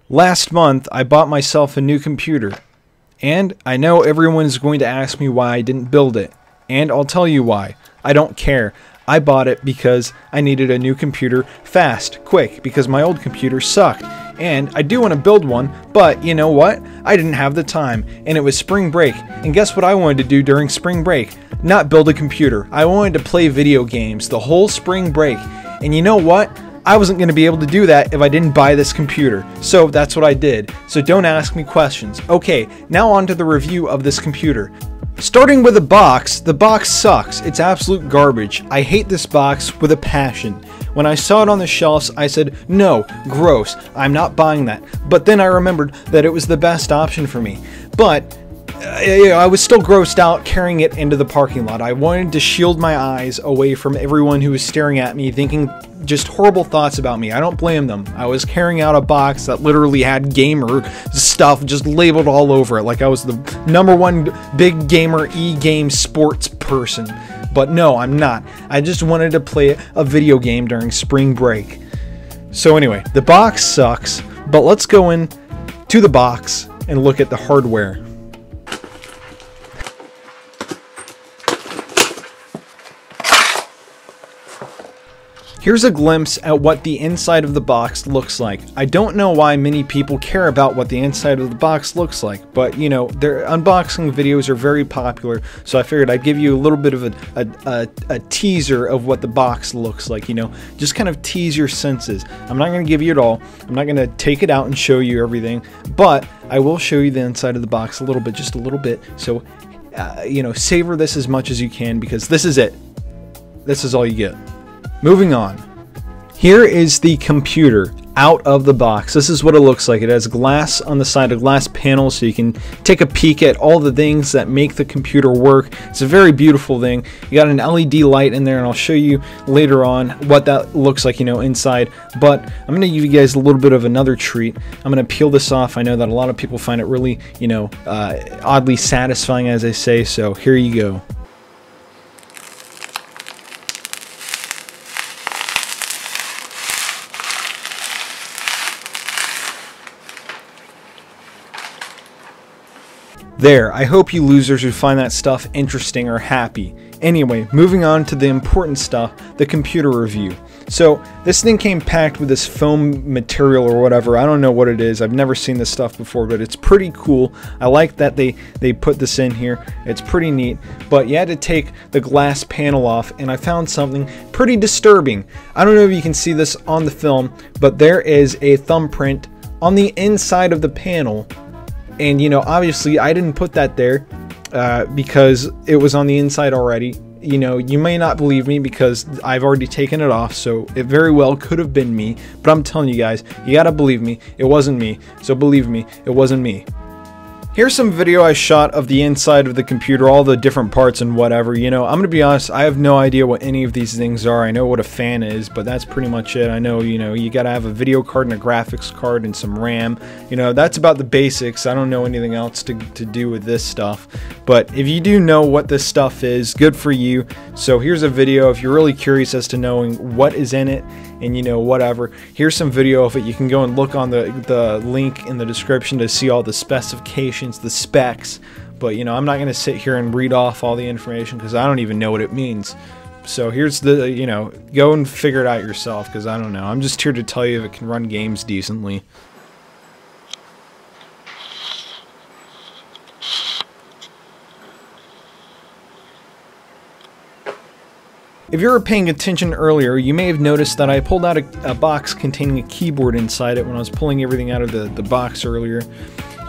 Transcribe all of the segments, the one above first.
Last month, I bought myself a new computer, and I know everyone's going to ask me why I didn't build it, and I'll tell you why. I don't care. I bought it because I needed a new computer fast, quick, because my old computer sucked. And I do want to build one, but you know what? I didn't have the time, and it was spring break. And guess what I wanted to do during spring break? Not build a computer. I wanted to play video games the whole spring break. And you know what? I wasn't going to be able to do that if I didn't buy this computer. So that's what I did. So don't ask me questions. Okay, now on to the review of this computer. Starting with the box sucks. It's absolute garbage. I hate this box with a passion. When I saw it on the shelves, I said, no, gross, I'm not buying that. But then I remembered that it was the best option for me. But I was still grossed out carrying it into the parking lot. I wanted to shield my eyes away from everyone who was staring at me, thinking just horrible thoughts about me. I don't blame them. I was carrying out a box that literally had gamer stuff just labeled all over it, like I was the #1 big gamer e-game sports person. But no, I'm not. I just wanted to play a video game during spring break. So anyway, the box sucks, but let's go in to the box and look at the hardware. Here's a glimpse at what the inside of the box looks like. I don't know why many people care about what the inside of the box looks like, but you know, their unboxing videos are very popular, so I figured I'd give you a little bit of a teaser of what the box looks like, you know, just kind of tease your senses. I'm not going to give you it all. I'm not going to take it out and show you everything, but I will show you the inside of the box a little bit, just a little bit, so you know, savor this as much as you can, because this is it. This is all you get. Moving on. Here is the computer out of the box. This is what it looks like. It has glass on the side, a glass panel, so you can take a peek at all the things that make the computer work. It's a very beautiful thing. You got an LED light in there, and I'll show you later on what that looks like, you know, inside. But I'm going to give you guys a little bit of another treat. I'm going to peel this off. I know that a lot of people find it really, you know, oddly satisfying, as I say, so here you go. There, I hope you losers who find that stuff interesting are happy. Anyway, moving on to the important stuff, the computer review. So, this thing came packed with this foam material or whatever. I don't know what it is. I've never seen this stuff before, but it's pretty cool. I like that they put this in here. It's pretty neat, but you had to take the glass panel off, and I found something pretty disturbing. I don't know if you can see this on the film, but there is a thumbprint on the inside of the panel. And you know, obviously I didn't put that there because it was on the inside already. You know, you may not believe me because I've already taken it off, so it very well could have been me. But I'm telling you guys, you gotta believe me, it wasn't me. So believe me, it wasn't me. Here's some video I shot of the inside of the computer, all the different parts and whatever. You know, I'm gonna be honest, I have no idea what any of these things are. I know what a fan is, but that's pretty much it. I know, you know, you gotta have a video card and a graphics card and some RAM. You know, that's about the basics. I don't know anything else to do with this stuff. But if you do know what this stuff is, good for you. So here's a video if you're really curious as to knowing what is in it and, you know, whatever. Here's some video of it. You can go and look on the link in the description to see all the specifications, the specs. But you know, I'm not going to sit here and read off all the information because I don't even know what it means. So here's the, you know, go and figure it out yourself, because I don't know. I'm just here to tell you if it can run games decently. If you were paying attention earlier, you may have noticed that I pulled out a box containing a keyboard inside it when I was pulling everything out of the box earlier.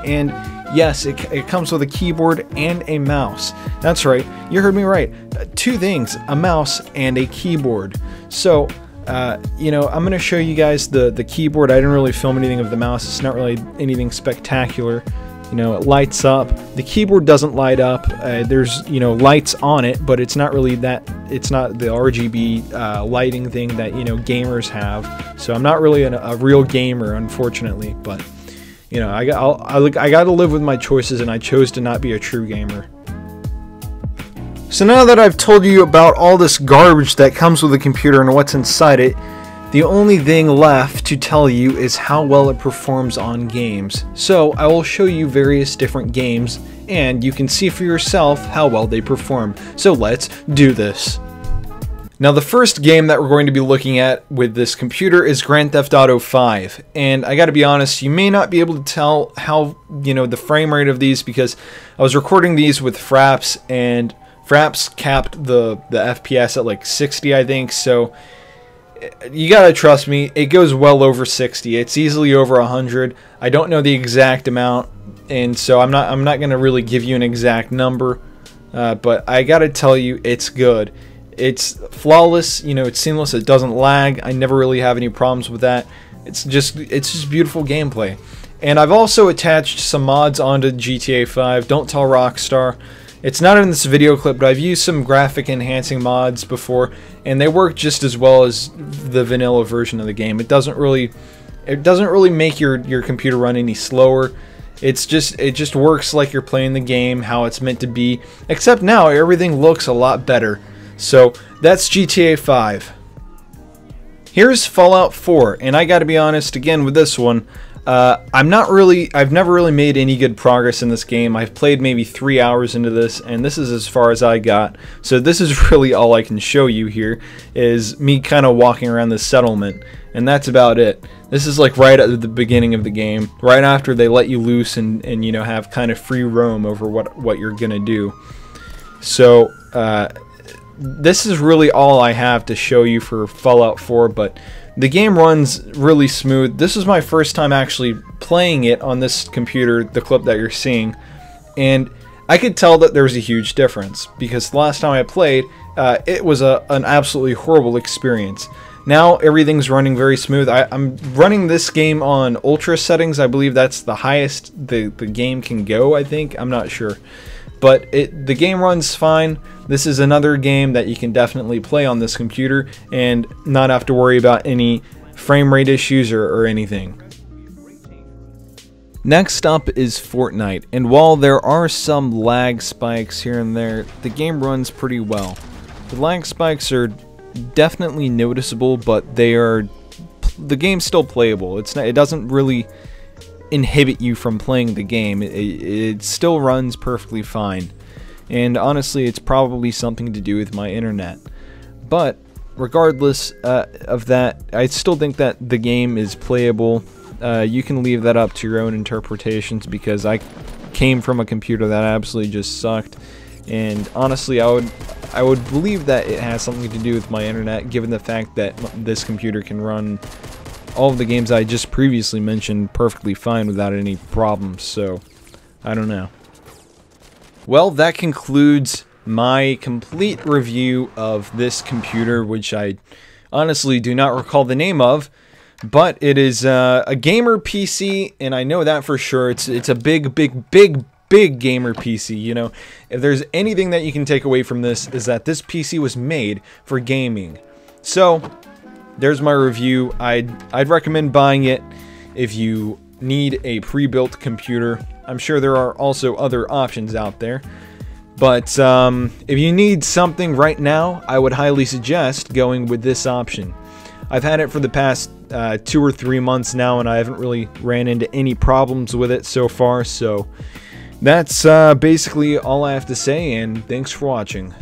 And yes, it comes with a keyboard and a mouse. That's right, you heard me right. Two things, a mouse and a keyboard. So, you know, I'm going to show you guys the keyboard. I didn't really film anything of the mouse. It's not really anything spectacular. You know, it lights up. The keyboard doesn't light up. There's, you know, lights on it, but it's not really that. It's not the RGB lighting thing that, you know, gamers have. So I'm not really a real gamer, unfortunately. But you know, I got to live with my choices, and I chose to not be a true gamer. So now that I've told you about all this garbage that comes with the computer and what's inside it, The only thing left to tell you is how well it performs on games. So I will show you various different games and you can see for yourself how well they perform. So let's do this. Now the first game that we're going to be looking at with this computer is Grand Theft Auto 5. And I gotta be honest, you may not be able to tell how, the frame rate of these because I was recording these with Fraps and Fraps capped the FPS at like 60, I think, so you gotta trust me, it goes well over 60. It's easily over 100. I don't know the exact amount, and so I'm not gonna really give you an exact number, but I gotta tell you, it's good. It's flawless. It's seamless. It doesn't lag. I never really have any problems with that. It's just beautiful gameplay. And I've also attached some mods onto GTA 5. Don't tell Rockstar. It's not in this video clip, but I've used some graphic enhancing mods before, and they work just as well as the vanilla version of the game. It doesn't really make your computer run any slower. It just works like you're playing the game how it's meant to be, except now everything looks a lot better. So that's GTA 5. Here's Fallout 4, and I gotta be honest again with this one. I've never really made any good progress in this game. I've played maybe 3 hours into this, and this is as far as I got. So this is really all I can show you here, is me kind of walking around this settlement, and that's about it. This is like right at the beginning of the game, right after they let you loose and have kind of free roam over what you're gonna do. So this is really all I have to show you for Fallout 4, but the game runs really smooth. This is my first time actually playing it on this computer, the clip that you're seeing, and I could tell that there's a huge difference because the last time I played, it was an absolutely horrible experience. Now everything's running very smooth. I'm running this game on ultra settings. I believe that's the highest the game can go, I think. I'm not sure. But the game runs fine. This is another game that you can definitely play on this computer and not have to worry about any frame rate issues or anything. Next up is Fortnite, and while there are some lag spikes here and there, the game runs pretty well. The lag spikes are definitely noticeable, but the game's still playable. It doesn't really inhibit you from playing the game. It still runs perfectly fine, and honestly it's probably something to do with my internet, but regardless of that, I still think that the game is playable. You can leave that up to your own interpretations because I came from a computer that absolutely just sucked, and honestly I would believe that it has something to do with my internet, given the fact that this computer can run all of the games I just previously mentioned perfectly fine without any problems, so I don't know. Well, that concludes my complete review of this computer, which I honestly do not recall the name of, but it is a gamer PC, and I know that for sure. It's a big gamer PC. If there's anything that you can take away from this, is that this PC was made for gaming. So there's my review. I'd recommend buying it if you need a pre-built computer. I'm sure there are also other options out there, but if you need something right now, I would highly suggest going with this option. I've had it for the past 2 or 3 months now, and I haven't really ran into any problems with it so far, so that's basically all I have to say, and thanks for watching.